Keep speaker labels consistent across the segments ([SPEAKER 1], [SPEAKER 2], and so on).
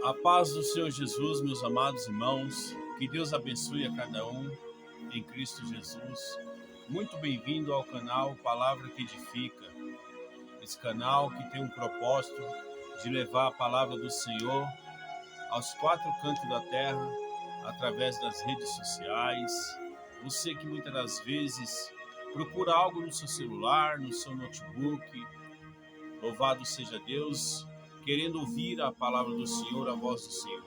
[SPEAKER 1] A paz do Senhor Jesus, meus amados irmãos, que Deus abençoe a cada um em Cristo Jesus. Muito bem-vindo ao canal Palavra que Edifica, esse canal que tem um propósito de levar a palavra do Senhor aos quatro cantos da terra, através das redes sociais. Você que muitas das vezes procura algo no seu celular, no seu notebook, louvado seja Deus, querendo ouvir a palavra do Senhor, a voz do Senhor.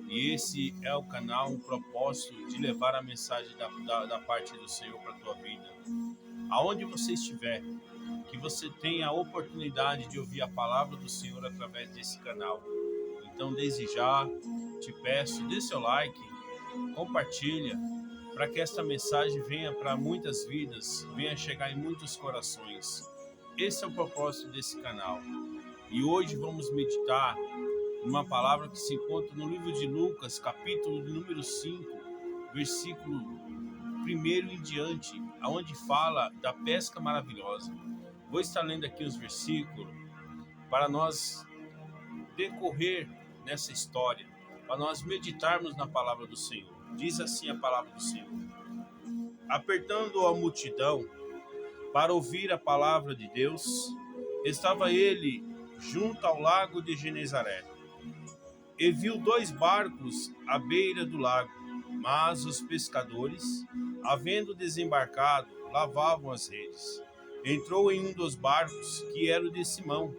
[SPEAKER 1] E esse é o canal, o propósito de levar a mensagem da parte do Senhor para a tua vida. Aonde você estiver, que você tenha a oportunidade de ouvir a palavra do Senhor através desse canal. Então, desde já, te peço, dê seu like, compartilha, para que esta mensagem venha para muitas vidas, venha chegar em muitos corações. Esse é o propósito desse canal. E hoje vamos meditar numa palavra que se encontra no livro de Lucas, capítulo de número 5, versículo 1 em diante, onde fala da pesca maravilhosa. Vou estar lendo aqui os versículos para nós decorrer nessa história, para nós meditarmos na palavra do Senhor. Diz assim a palavra do Senhor: apertando a multidão para ouvir a palavra de Deus, estava ele junto ao lago de Genezaré, e viu 2 barcos à beira do lago, mas os pescadores, havendo desembarcado, lavavam as redes. Entrou em um dos barcos, que era o de Simão,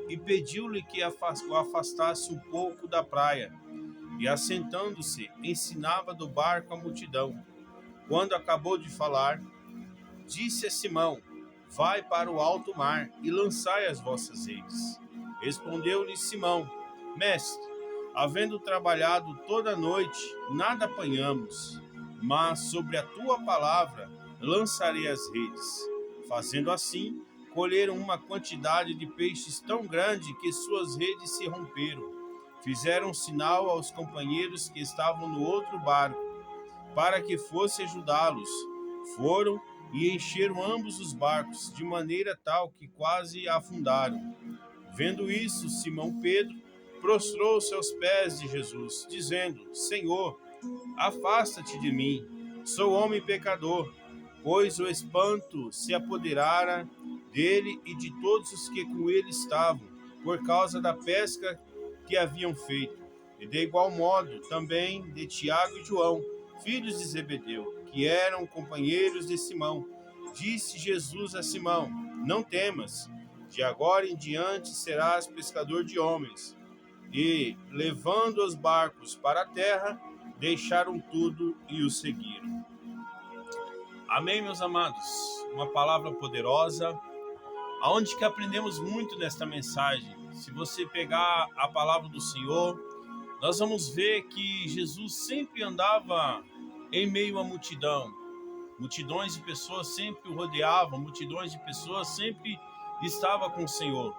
[SPEAKER 1] e pediu-lhe que o afastasse um pouco da praia, e assentando-se, ensinava do barco a multidão. Quando acabou de falar, disse a Simão: vai para o alto mar e lançai as vossas redes. Respondeu-lhe Simão: mestre, havendo trabalhado toda a noite, nada apanhamos, mas sobre a tua palavra lançarei as redes. Fazendo assim, colheram uma quantidade de peixes tão grande que suas redes se romperam. Fizeram sinal aos companheiros que estavam no outro barco, para que fosse ajudá-los. Foram e encheram ambos os barcos, de maneira tal que quase afundaram. Vendo isso, Simão Pedro prostrou-se aos pés de Jesus, dizendo: Senhor, afasta-te de mim, sou homem pecador. Pois o espanto se apoderara dele e de todos os que com ele estavam, por causa da pesca que haviam feito. E de igual modo também de Tiago e João, filhos de Zebedeu, que eram companheiros de Simão. Disse Jesus a Simão: não temas, de agora em diante serás pescador de homens. E, levando os barcos para a terra, deixaram tudo e o seguiram. Amém, meus amados? Uma palavra poderosa, aonde que aprendemos muito nesta mensagem. Se você pegar a palavra do Senhor, nós vamos ver que Jesus sempre andava em meio à multidão. Multidões de pessoas sempre o rodeavam, multidões de pessoas sempre estavam com o Senhor.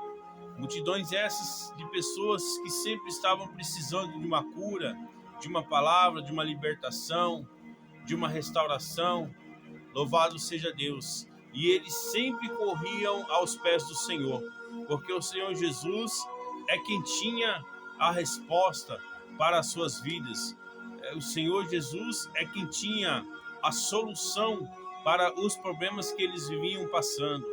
[SPEAKER 1] Multidões essas de pessoas que sempre estavam precisando de uma cura, de uma palavra, de uma libertação, de uma restauração. Louvado seja Deus. E eles sempre corriam aos pés do Senhor, porque o Senhor Jesus é quem tinha a resposta para as suas vidas. O Senhor Jesus é quem tinha a solução para os problemas que eles viviam passando.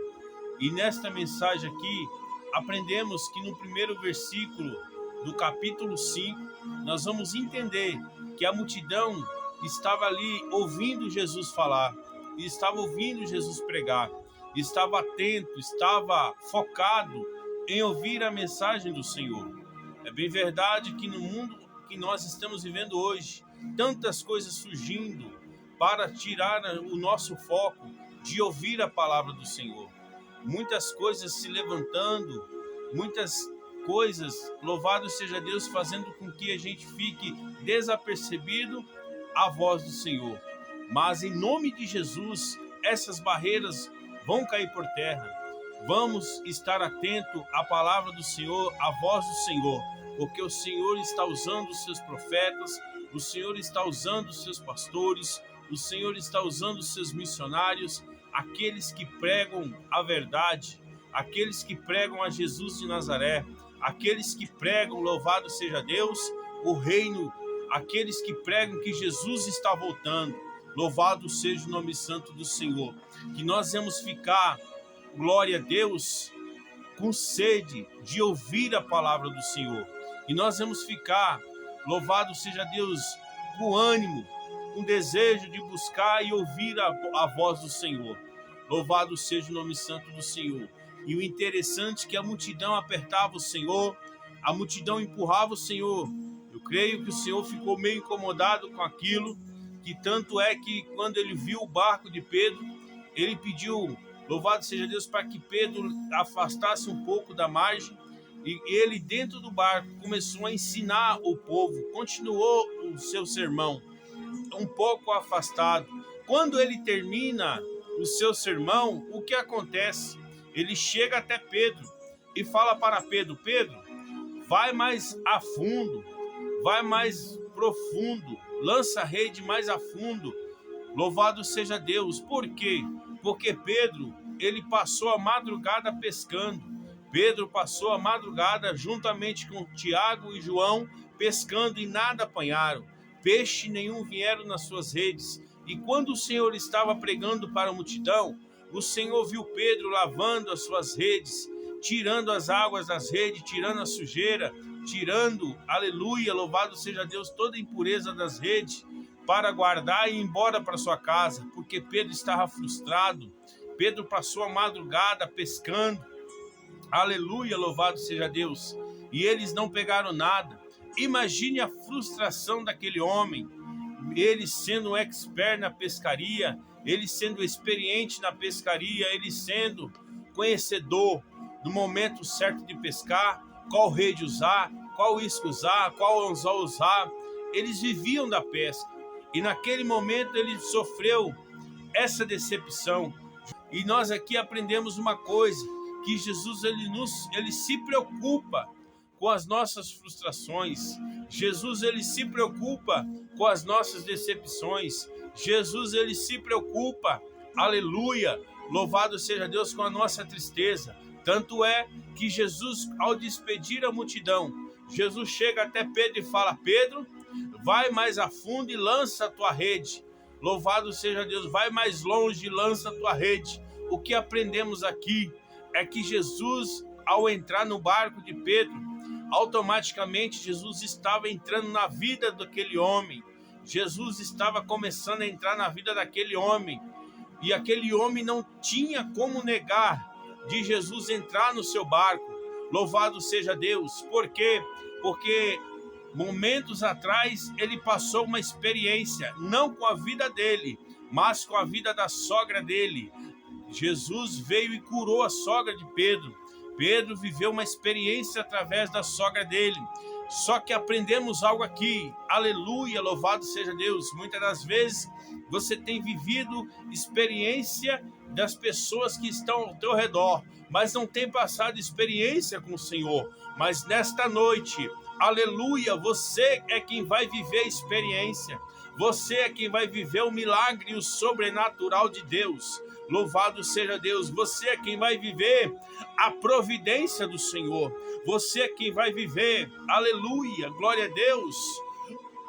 [SPEAKER 1] E nesta mensagem aqui, aprendemos que no primeiro versículo do capítulo 5, nós vamos entender que a multidão estava ali ouvindo Jesus falar, estava ouvindo Jesus pregar, estava atento, estava focado em ouvir a mensagem do Senhor. É bem verdade que no mundo que nós estamos vivendo hoje, tantas coisas surgindo para tirar o nosso foco de ouvir a palavra do Senhor. Muitas coisas se levantando, muitas coisas, louvado seja Deus, fazendo com que a gente fique desapercebido à voz do Senhor. Mas em nome de Jesus, essas barreiras vão cair por terra. Vamos estar atento à palavra do Senhor, à voz do Senhor, porque o Senhor está usando os seus profetas, o Senhor está usando os seus pastores, o Senhor está usando os seus missionários, aqueles que pregam a verdade, aqueles que pregam a Jesus de Nazaré, aqueles que pregam, louvado seja Deus, o reino, aqueles que pregam que Jesus está voltando. Louvado seja o nome santo do Senhor. Que nós vamos ficar, glória a Deus, com sede de ouvir a palavra do Senhor. E nós vamos ficar, louvado seja Deus, com ânimo, com desejo de buscar e ouvir a voz do Senhor. Louvado seja o nome santo do Senhor. E o interessante é que a multidão apertava o Senhor, a multidão empurrava o Senhor. Eu creio que o Senhor ficou meio incomodado com aquilo, que tanto é que quando ele viu o barco de Pedro, ele pediu, louvado seja Deus, para que Pedro afastasse um pouco da margem, e ele dentro do barco começou a ensinar o povo, continuou o seu sermão, um pouco afastado. Quando ele termina o seu sermão, o que acontece? Ele chega até Pedro e fala para Pedro: Pedro, vai mais a fundo, vai mais profundo, lança a rede mais a fundo. Louvado seja Deus. Por quê? Porque Pedro, ele passou a madrugada pescando. Pedro passou a madrugada juntamente com Tiago e João pescando e nada apanharam. Peixe nenhum vieram nas suas redes. E quando o Senhor estava pregando para a multidão, o Senhor viu Pedro lavando as suas redes, tirando as águas das redes, tirando a sujeira, tirando, aleluia, louvado seja Deus, toda a impureza das redes, para guardar e ir embora para sua casa, porque Pedro estava frustrado. Pedro passou a madrugada pescando, aleluia, louvado seja Deus, e eles não pegaram nada. Imagine a frustração daquele homem, ele sendo um expert na pescaria, ele sendo experiente na pescaria, ele sendo conhecedor do momento certo de pescar, qual rede usar, qual isca usar, qual anzol usar. Eles viviam da pesca e naquele momento ele sofreu essa decepção. E nós aqui aprendemos uma coisa, que Jesus ele se preocupa com as nossas frustrações. Jesus ele se preocupa com as nossas decepções. Jesus ele se preocupa, aleluia, louvado seja Deus, com a nossa tristeza. Tanto é que Jesus, ao despedir a multidão, Jesus chega até Pedro e fala: Pedro, vai mais a fundo e lança a tua rede. Louvado seja Deus, vai mais longe e lança a tua rede. O que aprendemos aqui é que Jesus, ao entrar no barco de Pedro, automaticamente Jesus estava entrando na vida daquele homem. Jesus estava começando a entrar na vida daquele homem. E aquele homem não tinha como negar de Jesus entrar no seu barco. Louvado seja Deus. Por quê? Porque momentos atrás ele passou uma experiência, não com a vida dele, mas com a vida da sogra dele. Jesus veio e curou a sogra de Pedro. Pedro viveu uma experiência através da sogra dele. Só que aprendemos algo aqui, aleluia, louvado seja Deus. Muitas das vezes você tem vivido experiência das pessoas que estão ao teu redor, mas não tem passado experiência com o Senhor. Mas nesta noite, aleluia, você é quem vai viver a experiência. Você é quem vai viver o milagre e o sobrenatural de Deus. Louvado seja Deus. Você é quem vai viver a providência do Senhor. Você é quem vai viver, aleluia, glória a Deus.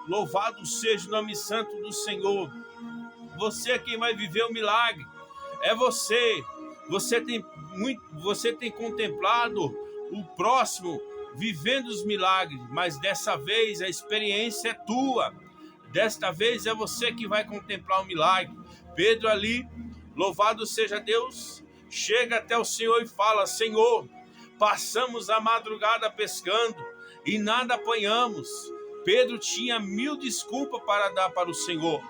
[SPEAKER 1] Louvado seja o nome santo do Senhor. Você é quem vai viver o milagre. É você. Você tem contemplado o próximo vivendo os milagres, mas dessa vez a experiência é tua. Desta vez é você que vai contemplar o milagre. Pedro ali, louvado seja Deus, chega até o Senhor e fala: Senhor, passamos a madrugada pescando e nada apanhamos. Pedro tinha 1000 desculpas para dar para o Senhor.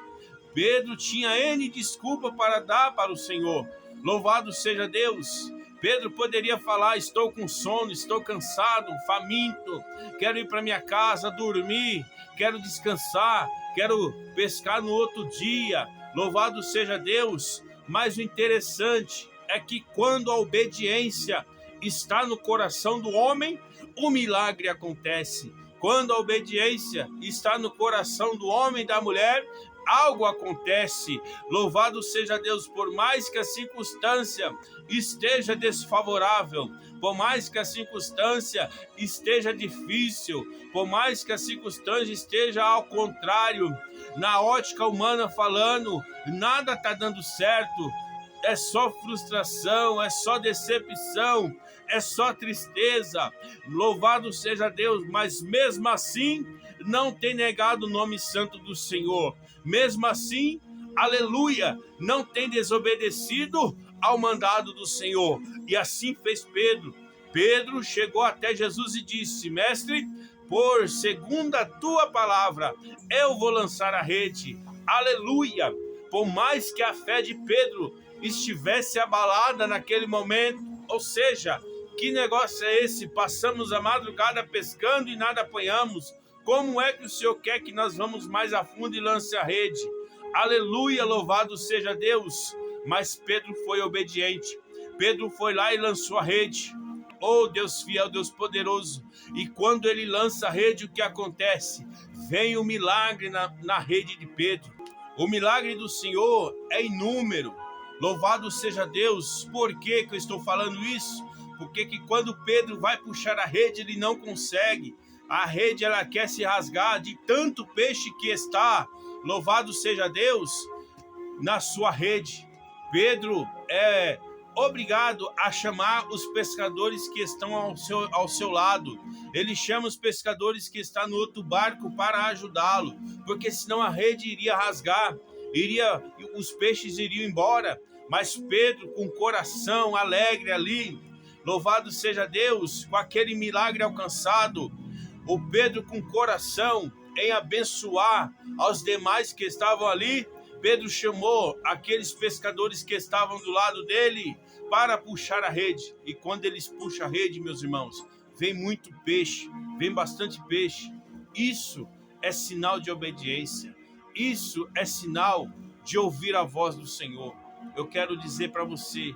[SPEAKER 1] Pedro tinha N desculpas para dar para o Senhor. Louvado seja Deus. Pedro poderia falar: estou com sono, estou cansado, faminto, quero ir para minha casa dormir, quero descansar, quero pescar no outro dia. Louvado seja Deus. Mas o interessante é que quando a obediência está no coração do homem, o milagre acontece. Quando a obediência está no coração do homem e da mulher, algo acontece. Louvado seja Deus, por mais que a circunstância esteja desfavorável, por mais que a circunstância esteja difícil, por mais que a circunstância esteja ao contrário, na ótica humana falando, nada está dando certo, é só frustração, é só decepção, é só tristeza. Louvado seja Deus, mas mesmo assim não tem negado o nome santo do Senhor. Mesmo assim, aleluia, não tem desobedecido ao mandado do Senhor. E assim fez Pedro. Pedro chegou até Jesus e disse: Mestre, por segundo a tua palavra, eu vou lançar a rede. Aleluia! Por mais que a fé de Pedro estivesse abalada naquele momento, ou seja, que negócio é esse? Passamos a madrugada pescando e nada apanhamos. Como é que o Senhor quer que nós vamos mais a fundo e lance a rede? Aleluia, louvado seja Deus. Mas Pedro foi obediente. Pedro foi lá e lançou a rede. Oh, Deus fiel, Deus poderoso. E quando ele lança a rede, o que acontece? Vem o milagre na rede de Pedro. O milagre do Senhor é inúmero. Louvado seja Deus. Por que eu estou falando isso? Porque que quando Pedro vai puxar a rede, ele não consegue. A rede, ela quer se rasgar de tanto peixe que está. Louvado seja Deus na sua rede. Pedro é obrigado a chamar os pescadores que estão ao seu lado. Ele chama os pescadores que estão no outro barco para ajudá-lo, porque senão a rede iria rasgar, os peixes iriam embora. Mas Pedro, com o coração alegre ali, louvado seja Deus, com aquele milagre alcançado, o Pedro com coração em abençoar aos demais que estavam ali, Pedro chamou aqueles pescadores que estavam do lado dele para puxar a rede. E quando eles puxam a rede, meus irmãos, vem muito peixe, vem bastante peixe. Isso é sinal de obediência. Isso é sinal de ouvir a voz do Senhor. Eu quero dizer para você,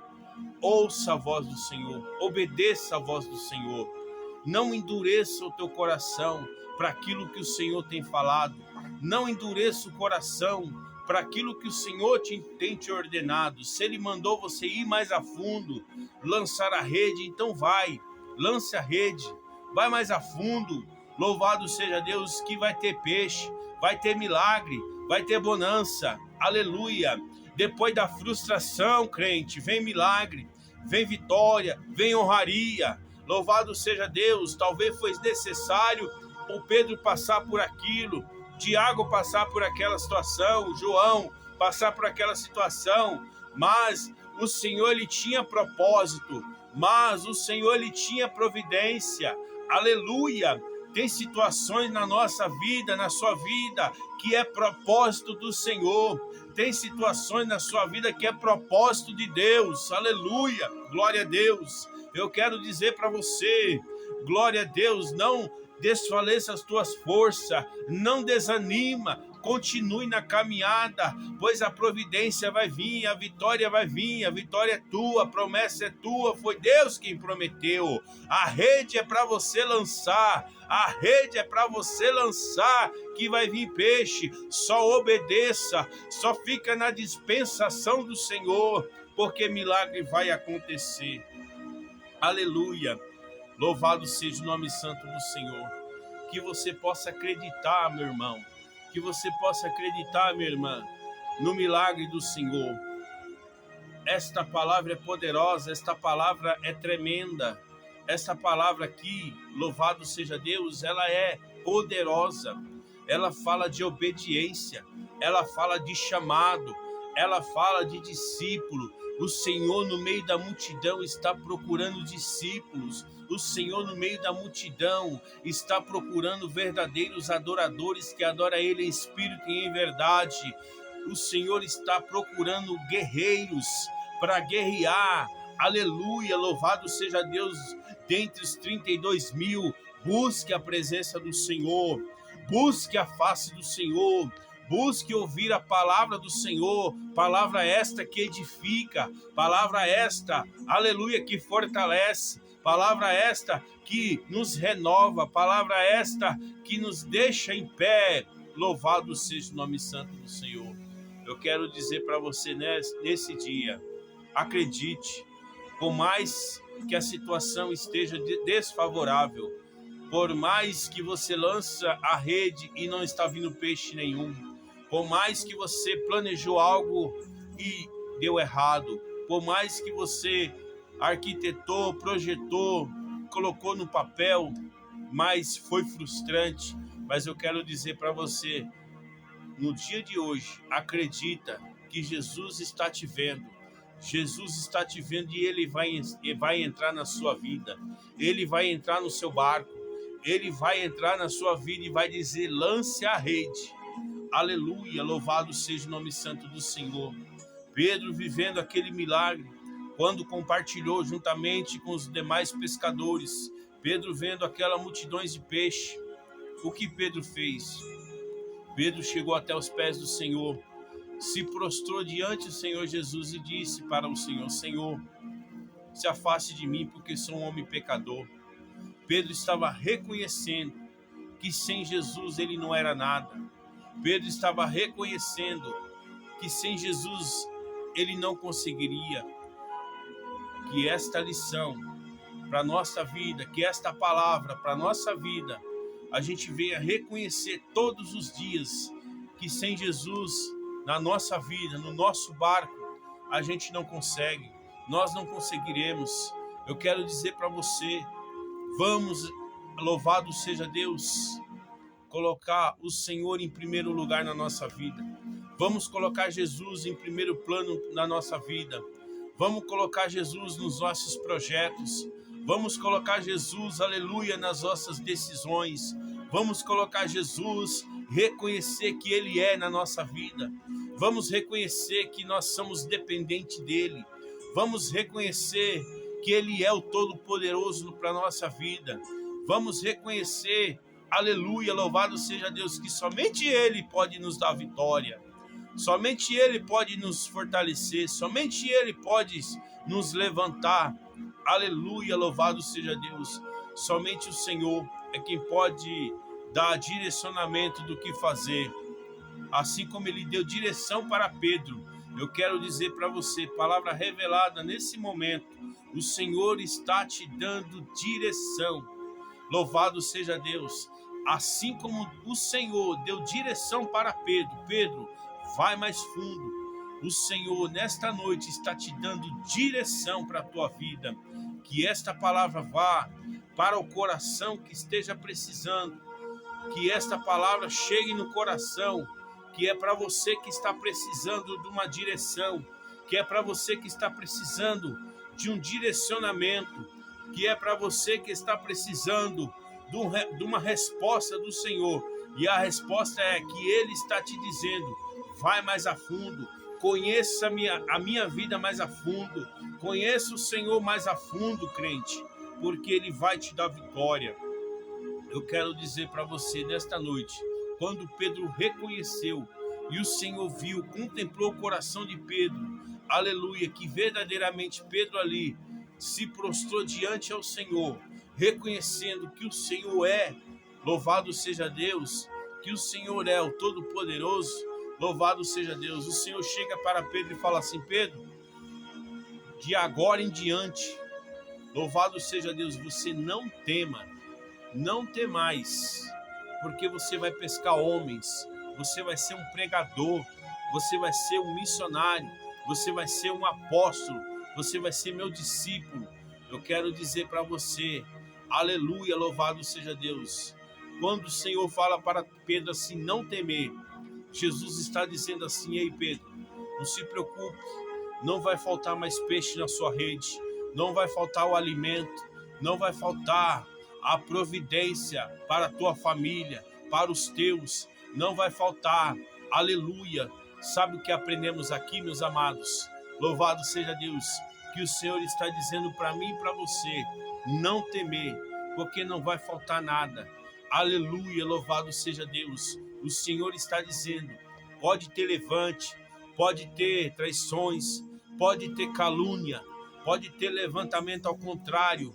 [SPEAKER 1] ouça a voz do Senhor, obedeça a voz do Senhor. Não endureça o teu coração para aquilo que o Senhor tem falado. Não endureça o coração para aquilo que o Senhor tem te ordenado. Se Ele mandou você ir mais a fundo, lançar a rede, então vai, lance a rede, vai mais a fundo. Louvado seja Deus, que vai ter peixe, vai ter milagre, vai ter bonança. Aleluia! Depois da frustração, crente, vem milagre, vem vitória, vem honraria. Louvado seja Deus. Talvez foi necessário o Pedro passar por aquilo, Tiago passar por aquela situação, João passar por aquela situação, mas o Senhor, ele tinha propósito, mas o Senhor, ele tinha providência. Aleluia! Tem situações na nossa vida, na sua vida, que é propósito do Senhor. Tem situações na sua vida que é propósito de Deus. Aleluia! Glória a Deus! Eu quero dizer para você, glória a Deus, não desfaleça as tuas forças, não desanima, continue na caminhada, pois a providência vai vir, a vitória vai vir, a vitória é tua, a promessa é tua, foi Deus quem prometeu. A rede é para você lançar, a rede é para você lançar, que vai vir peixe. Só obedeça, só fica na dispensação do Senhor, porque milagre vai acontecer. Aleluia! Louvado seja o nome santo do Senhor. Que você possa acreditar, meu irmão. Que você possa acreditar, minha irmã, no milagre do Senhor. Esta palavra é poderosa, esta palavra é tremenda. Esta palavra aqui, louvado seja Deus, ela é poderosa. Ela fala de obediência, ela fala de chamado, ela fala de discípulo. O Senhor no meio da multidão está procurando discípulos. O Senhor no meio da multidão está procurando verdadeiros adoradores que adoram Ele em espírito e em verdade. O Senhor está procurando guerreiros para guerrear. Aleluia, louvado seja Deus. Dentre os 32 mil, busque a presença do Senhor. Busque a face do Senhor. Busque ouvir a palavra do Senhor, palavra esta que edifica, palavra esta, aleluia, que fortalece, palavra esta que nos renova, palavra esta que nos deixa em pé. Louvado seja o nome santo do Senhor. Eu quero dizer para você nesse dia, acredite, por mais que a situação esteja desfavorável, por mais que você lança a rede e não está vindo peixe nenhum, por mais que você planejou algo e deu errado, por mais que você arquitetou, projetou, colocou no papel, mas foi frustrante. Mas eu quero dizer para você, no dia de hoje, acredita que Jesus está te vendo. Jesus está te vendo e Ele vai entrar na sua vida. Ele vai entrar no seu barco. Ele vai entrar na sua vida e vai dizer, lance a rede. Aleluia, louvado seja o nome santo do Senhor. Pedro vivendo aquele milagre, quando compartilhou juntamente com os demais pescadores. Pedro vendo aquela multidões de peixe. O que Pedro fez? Pedro chegou até os pés do Senhor, se prostrou diante do Senhor Jesus e disse para o Senhor, Senhor, se afaste de mim porque sou um homem pecador. Pedro estava reconhecendo que sem Jesus ele não era nada. Pedro estava reconhecendo que sem Jesus ele não conseguiria. Que esta lição para a nossa vida, que esta palavra para a nossa vida, a gente venha reconhecer todos os dias que sem Jesus na nossa vida, no nosso barco, a gente não consegue, nós não conseguiremos. Eu quero dizer para você, vamos, louvado seja Deus, colocar o Senhor em primeiro lugar na nossa vida. Vamos colocar Jesus em primeiro plano na nossa vida. Vamos colocar Jesus nos nossos projetos. Vamos colocar Jesus, aleluia, nas nossas decisões. Vamos colocar Jesus, reconhecer que Ele é na nossa vida. Vamos reconhecer que nós somos dependentes dEle. Vamos reconhecer que Ele é o Todo-Poderoso para a nossa vida. Vamos reconhecer, aleluia, louvado seja Deus, que somente Ele pode nos dar vitória. Somente Ele pode nos fortalecer. Somente Ele pode nos levantar. Aleluia, louvado seja Deus. Somente o Senhor é quem pode dar direcionamento do que fazer. Assim como Ele deu direção para Pedro, eu quero dizer para você, palavra revelada nesse momento, o Senhor está te dando direção. Louvado seja Deus. Assim como o Senhor deu direção para Pedro, Pedro, vai mais fundo. O Senhor nesta noite está te dando direção para a tua vida. Que esta palavra vá para o coração que esteja precisando. Que esta palavra chegue no coração, que é para você que está precisando de uma direção, que é para você que está precisando de um direcionamento, que é para você que está precisando de uma resposta do Senhor. E a resposta é que Ele está te dizendo, vai mais a fundo, conheça a minha vida mais a fundo, conheça o Senhor mais a fundo, crente, porque Ele vai te dar vitória. Eu quero dizer para você nesta noite, quando Pedro reconheceu e o Senhor viu, contemplou o coração de Pedro, aleluia, que verdadeiramente Pedro ali se prostrou diante ao Senhor, reconhecendo que o Senhor é, louvado seja Deus, que o Senhor é o Todo-Poderoso, louvado seja Deus. O Senhor chega para Pedro e fala assim, Pedro, de agora em diante, louvado seja Deus, você não tema, não temais, porque você vai pescar homens, você vai ser um pregador, você vai ser um missionário, você vai ser um apóstolo, você vai ser meu discípulo. Eu quero dizer para você, aleluia, louvado seja Deus. Quando o Senhor fala para Pedro assim, não temer, Jesus está dizendo assim, ei Pedro, não se preocupe, não vai faltar mais peixe na sua rede, não vai faltar o alimento, não vai faltar a providência para a tua família, para os teus, não vai faltar, aleluia. Sabe o que aprendemos aqui, meus amados? Louvado seja Deus, que o Senhor está dizendo para mim e para você, não temer, porque não vai faltar nada. Aleluia, louvado seja Deus. O Senhor está dizendo, pode ter levante, pode ter traições, pode ter calúnia, pode ter levantamento ao contrário,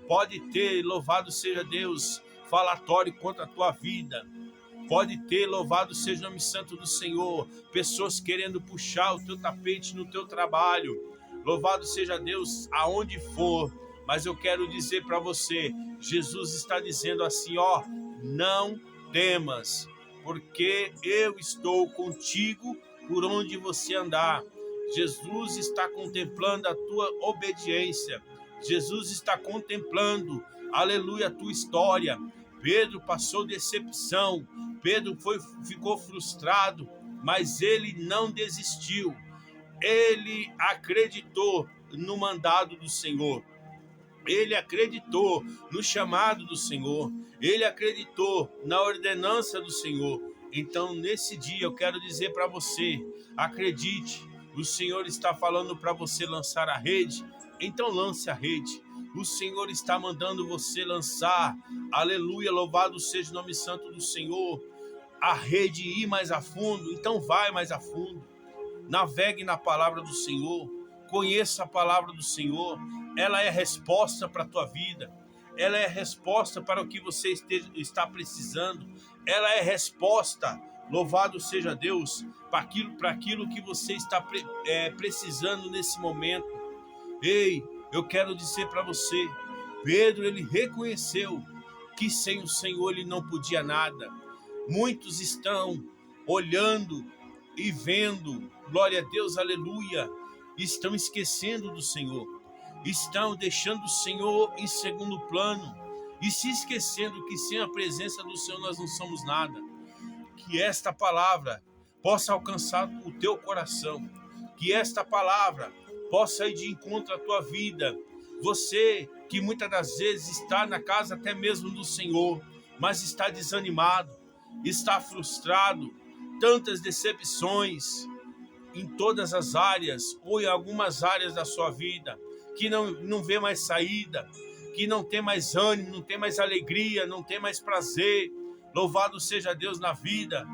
[SPEAKER 1] pode ter, louvado seja Deus, falatório contra a tua vida. Pode ter, louvado seja o nome santo do Senhor, pessoas querendo puxar o teu tapete no teu trabalho. Louvado seja Deus aonde for, mas eu quero dizer para você, Jesus está dizendo assim, ó, não temas, porque eu estou contigo por onde você andar. Jesus está contemplando a tua obediência. Jesus está contemplando, aleluia, a tua história. Pedro passou decepção, Pedro ficou frustrado, mas ele não desistiu. Ele acreditou no mandado do Senhor. Ele acreditou no chamado do Senhor. Ele acreditou na ordenança do Senhor. Então, nesse dia, eu quero dizer para você, acredite, o Senhor está falando para você lançar a rede, então lance a rede. O Senhor está mandando você lançar, aleluia, louvado seja o nome santo do Senhor, a rede ir mais a fundo, então vai mais a fundo. Navegue na palavra do Senhor, conheça a palavra do Senhor, ela é resposta para a tua vida, ela é resposta para o que você está precisando, ela é resposta, louvado seja Deus, para aquilo que você está precisando nesse momento. Ei, eu quero dizer para você, Pedro, ele reconheceu que sem o Senhor ele não podia nada. Muitos estão olhando e vendo, glória a Deus, aleluia, estão esquecendo do Senhor, estão deixando o Senhor em segundo plano e se esquecendo que sem a presença do Senhor nós não somos nada. Que esta palavra possa alcançar o teu coração, que esta palavra possa ir de encontro à tua vida. Você que muitas das vezes está na casa até mesmo do Senhor, mas está desanimado, está frustrado, tantas decepções em todas as áreas ou em algumas áreas da sua vida, que não vê mais saída, que não tem mais ânimo, não tem mais alegria, não tem mais prazer. Louvado seja Deus na vida,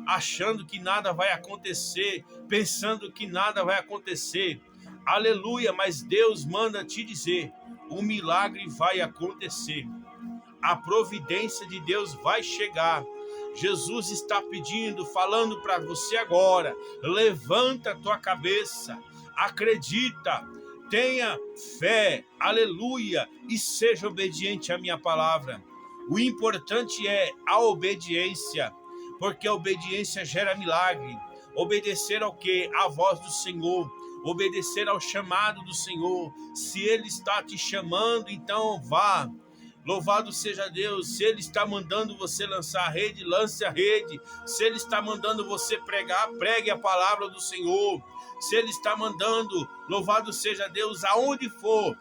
[SPEAKER 1] achando que nada vai acontecer, pensando que nada vai acontecer. Aleluia, mas Deus manda te dizer, o milagre vai acontecer. A providência de Deus vai chegar. Jesus está pedindo, falando para você agora, levanta a tua cabeça, acredita, tenha fé, aleluia, e seja obediente à minha palavra. O importante é a obediência, porque a obediência gera milagre. Obedecer ao quê? À voz do Senhor, obedecer ao chamado do Senhor. Se Ele está te chamando, então vá. Louvado seja Deus. Se Ele está mandando você lançar a rede, lance a rede. Se Ele está mandando você pregar, pregue a palavra do Senhor. Se Ele está mandando, louvado seja Deus, aonde for,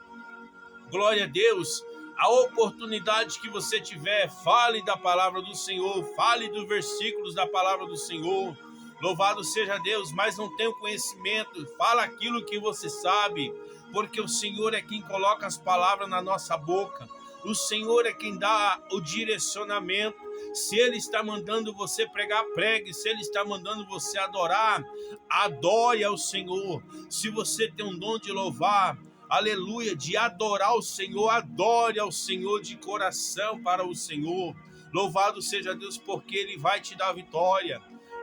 [SPEAKER 1] glória a Deus, a oportunidade que você tiver, fale da palavra do Senhor, fale dos versículos da palavra do Senhor. Louvado seja Deus, mas não tem o conhecimento, fala aquilo que você sabe, porque o Senhor é quem coloca as palavras na nossa boca. O Senhor é quem dá o direcionamento. Se Ele está mandando você pregar, pregue. Se Ele está mandando você adorar, adore ao Senhor. Se você tem um dom de louvar, aleluia, de adorar o Senhor, adore ao Senhor de coração para o Senhor. Louvado seja Deus, porque Ele vai te dar vitória.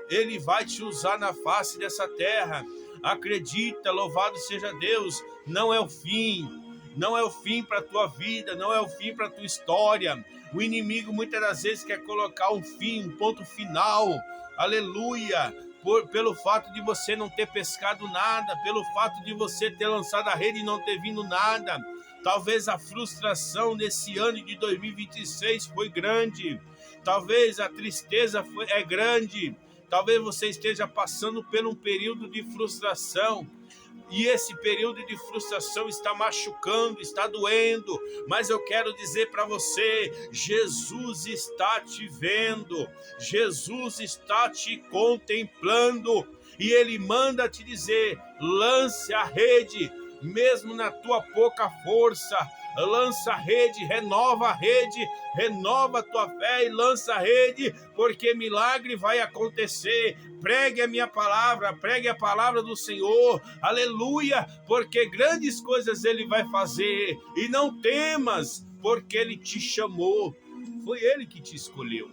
[SPEAKER 1] Ele vai te usar na face dessa terra. Acredita, louvado seja Deus, não é o fim. Não é o fim para a tua vida, não é o fim para a tua história. O inimigo muitas das vezes quer colocar um fim, um ponto final, aleluia, pelo fato de você não ter pescado nada, pelo fato de você ter lançado a rede e não ter vindo nada. Talvez a frustração nesse ano de 2026 foi grande, talvez a tristeza é grande, talvez você esteja passando por um período de frustração. E esse período de frustração está machucando, está doendo, mas eu quero dizer para você, Jesus está te vendo, Jesus está te contemplando, e Ele manda te dizer, lance a rede, mesmo na tua pouca força, lança a rede, renova a tua fé e lança a rede, porque milagre vai acontecer. Pregue a minha palavra, pregue a palavra do Senhor, aleluia, porque grandes coisas Ele vai fazer, e não temas, porque Ele te chamou, foi Ele que te escolheu.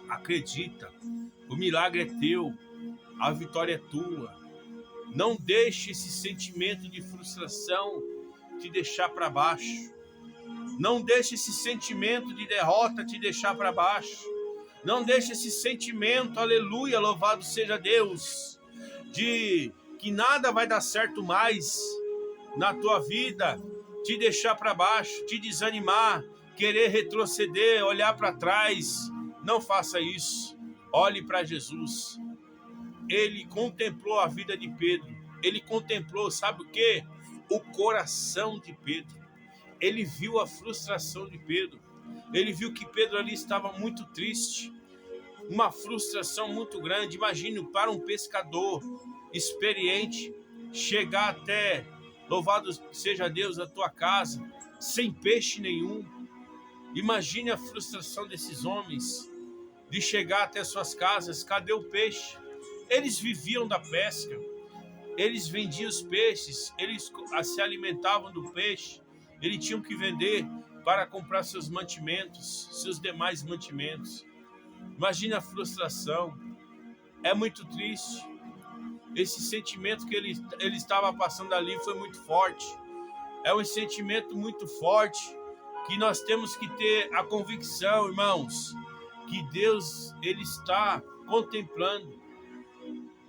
[SPEAKER 1] Acredita, o milagre é teu, a vitória é tua. Não deixe esse sentimento de frustração te deixar para baixo. Não deixe esse sentimento de derrota te deixar para baixo. Não deixe esse sentimento, aleluia, louvado seja Deus, de que nada vai dar certo mais na tua vida, te deixar para baixo, te desanimar, querer retroceder, olhar para trás. Não faça isso. Olhe para Jesus. Ele contemplou a vida de Pedro. Ele contemplou, sabe o quê? O coração de Pedro. Ele viu a frustração de Pedro. Ele viu que Pedro ali estava muito triste. Uma frustração muito grande. Imagine para um pescador experiente chegar até, louvado seja Deus, a tua casa, sem peixe nenhum. Imagine a frustração desses homens de chegar até suas casas. Cadê o peixe? Eles viviam da pesca, eles vendiam os peixes, eles se alimentavam do peixe, eles tinham que vender para comprar seus mantimentos, seus demais mantimentos. Imagina a frustração, é muito triste. Esse sentimento que ele estava passando ali foi muito forte, é um sentimento muito forte que nós temos que ter a convicção, irmãos, que Deus, ele está contemplando.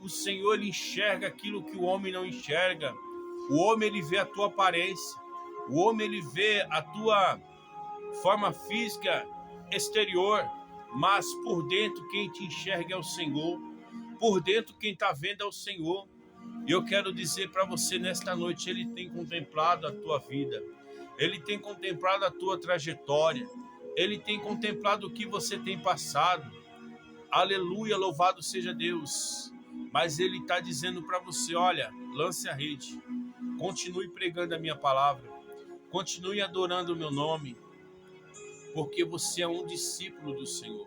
[SPEAKER 1] O Senhor, ele enxerga aquilo que o homem não enxerga. O homem, ele vê a tua aparência. O homem, ele vê a tua forma física exterior. Mas por dentro, quem te enxerga é o Senhor. Por dentro, quem está vendo é o Senhor. E eu quero dizer para você nesta noite, ele tem contemplado a tua vida. Ele tem contemplado a tua trajetória. Ele tem contemplado o que você tem passado. Aleluia, louvado seja Deus. Mas ele está dizendo para você, olha, lance a rede, continue pregando a minha palavra, continue adorando o meu nome, porque você é um discípulo do Senhor.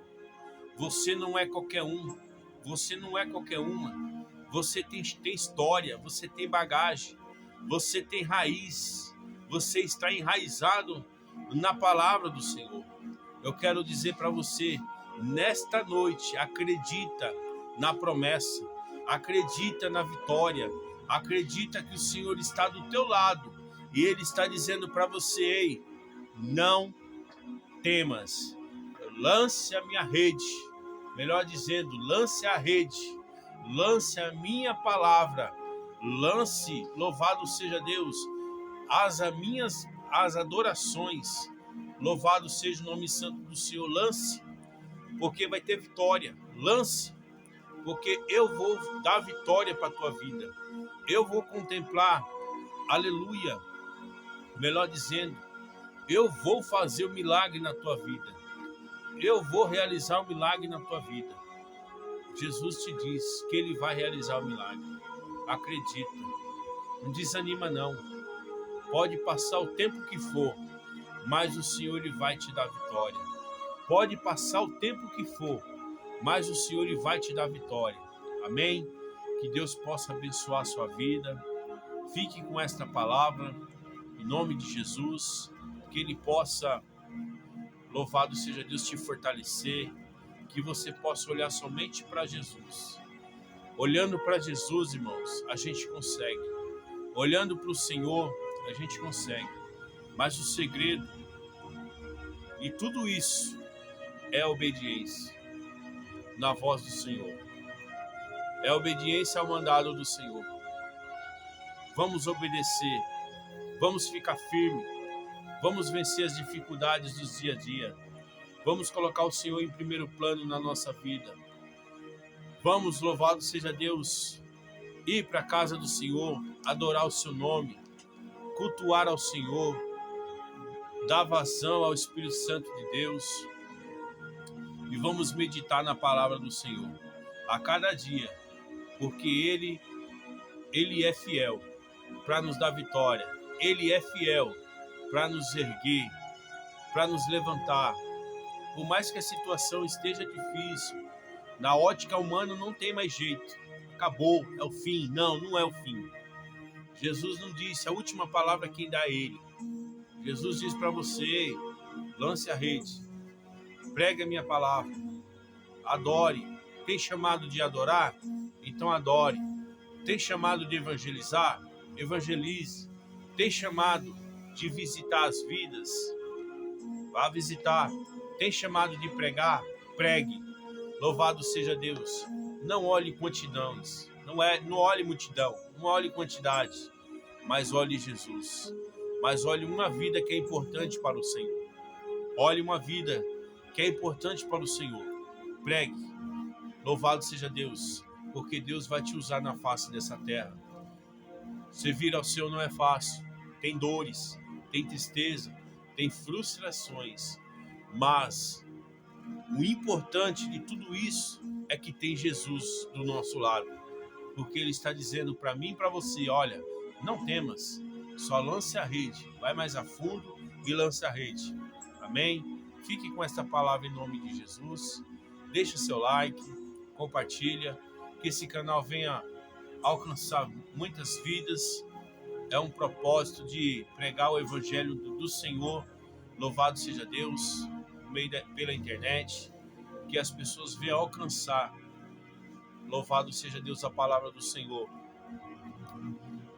[SPEAKER 1] Você não é qualquer um, você não é qualquer uma, você tem história, você tem bagagem, você tem raiz, você está enraizado na palavra do Senhor. Eu quero dizer para você, nesta noite, acredita na promessa, acredita na vitória, acredita que o Senhor está do teu lado e Ele está dizendo para você, ei, não temas, lance a minha rede, melhor dizendo, lance a rede, lance a minha palavra, lance, louvado seja Deus, as adorações, louvado seja o nome santo do Senhor, lance, porque vai ter vitória, lance, porque eu vou dar vitória para a tua vida. Eu vou contemplar, aleluia, melhor dizendo, eu vou fazer o milagre na tua vida. Eu vou realizar o milagre na tua vida. Jesus te diz que Ele vai realizar o milagre. Acredita. Não desanima não. Pode passar o tempo que for, mas o Senhor, Ele vai te dar vitória. Pode passar o tempo que for, mas o Senhor, Ele vai te dar vitória. Amém? Que Deus possa abençoar a sua vida. Fique com esta palavra, em nome de Jesus. Que Ele possa, louvado seja Deus, te fortalecer. Que você possa olhar somente para Jesus. Olhando para Jesus, irmãos, a gente consegue. Olhando para o Senhor, a gente consegue. Mas o segredo, e tudo isso, é a obediência na voz do Senhor. É a obediência ao mandado do Senhor. Vamos obedecer. Vamos ficar firme. Vamos vencer as dificuldades do dia a dia. Vamos colocar o Senhor em primeiro plano na nossa vida. Vamos, louvado seja Deus, ir para a casa do Senhor, adorar o seu nome, cultuar ao Senhor, dar vazão ao Espírito Santo de Deus. E vamos meditar na palavra do Senhor a cada dia, porque Ele é fiel para nos dar vitória. Ele é fiel para nos erguer, para nos levantar. Por mais que a situação esteja difícil, na ótica humana não tem mais jeito. Acabou, é o fim. Não, não é o fim. Jesus não disse, a última palavra quem dá é Ele. Jesus diz para você, lance a rede, pregue a minha palavra, Adore. Tem chamado de adorar? Então adore. Tem chamado de evangelizar? Evangelize. Tem chamado de visitar as vidas? Vá visitar. Tem chamado de pregar? Pregue. Louvado seja Deus. Não olhe quantidades. Não olhe multidão. Não olhe quantidade. Mas olhe Jesus. Mas olhe uma vida que é importante para o Senhor. Olhe uma vida que é importante para o Senhor. Pregue. Louvado seja Deus, porque Deus vai te usar na face dessa terra. Servir ao Senhor não é fácil. Tem dores, tem tristeza, tem frustrações. Mas o importante de tudo isso é que tem Jesus do nosso lado. Porque Ele está dizendo para mim e para você, olha, não temas, só lance a rede. Vai mais a fundo e lance a rede. Amém? Fique com esta palavra em nome de Jesus. Deixe seu like, compartilha, que esse canal venha alcançar muitas vidas. É um propósito de pregar o evangelho do Senhor. Louvado seja Deus, pela internet, que as pessoas venham alcançar. Louvado seja Deus, a palavra do Senhor.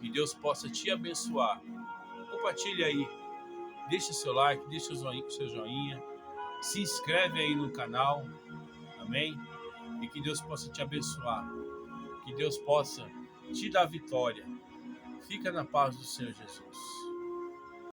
[SPEAKER 1] Que Deus possa te abençoar. Compartilhe aí. Deixa seu like, deixa seu joinha. Se inscreve aí no canal. Amém? E que Deus possa te abençoar. Que Deus possa te dar vitória. Fica na paz do Senhor Jesus.